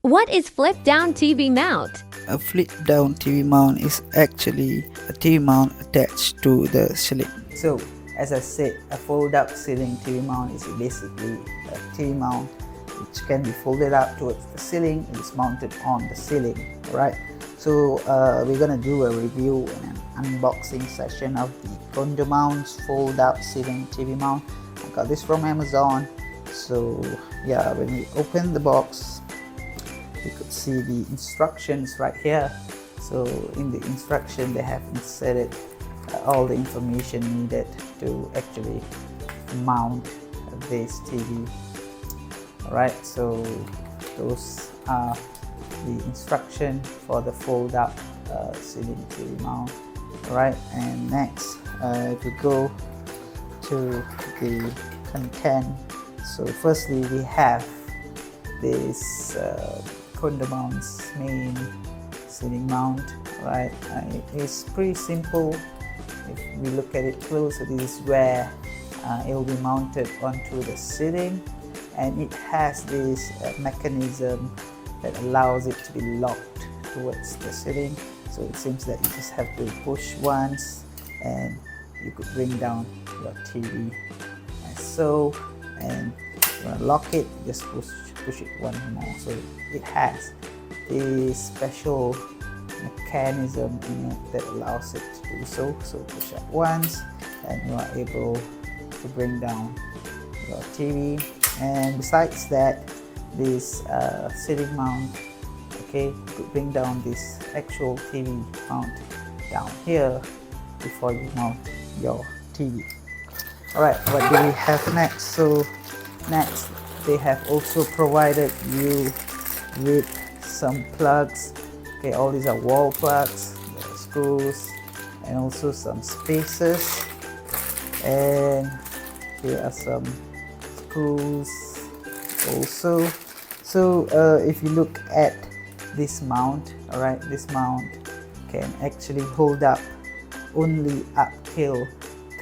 What is flip-down TV mount? A flip-down TV mount is actually a TV mount attached to the ceiling. So, as I said, a fold-up ceiling TV mount is basically a TV mount which can be folded up towards the ceiling and is mounted on the ceiling. Alright, so we're gonna do a review and an unboxing session of the Condomounts Fold-up ceiling TV mount. I got this from Amazon. So yeah, when we open the box, you could see the instructions right here. So in the instruction, they have inserted all the information needed to actually mount this TV. Alright, so those are the instruction for the fold-up ceiling TV mount. Alright, and next, if we go to the content, so firstly we have this Condomounts main ceiling mount. Right, it's pretty simple. If we look at it closer, this is where it will be mounted onto the ceiling, and it has this mechanism that allows it to be locked towards the ceiling. So it seems that you just have to push once and you could bring down your TV as so, and you want to lock it, just push it one more. So it has a special mechanism in it that allows it to do so. So push up once and you are able to bring down your TV. And besides that, this ceiling mount, okay, you could bring down this actual TV mount down here before you mount your TV. Alright, what do we have next? So next, they have also provided you with some plugs. Okay, all these are wall plugs, screws, and also some spacers. And here are some screws also. So if you look at this mount, alright, this mount can actually hold up only up till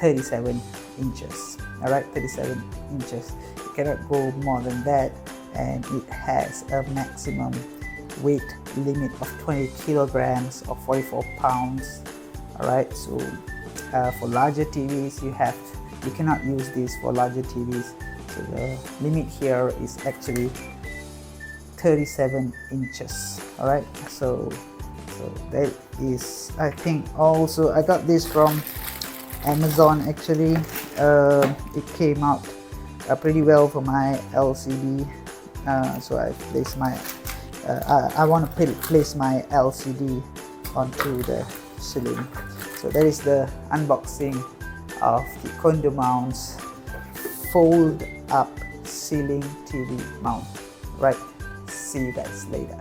37 inches. Alright, 37 inches. You cannot go more than that, and it has a maximum weight limit of 20 kilograms or 44 pounds. Alright, so for larger TVs, you cannot use this for larger TVs. So the limit here is actually 37 inches. Alright, so that is, I think, also I got this from Amazon actually. It came out pretty well for my LCD. So I placed my I want to place my LCD onto the ceiling. So that is the unboxing of the Condomounts Fold Up Ceiling TV Mount. Right, see you guys later.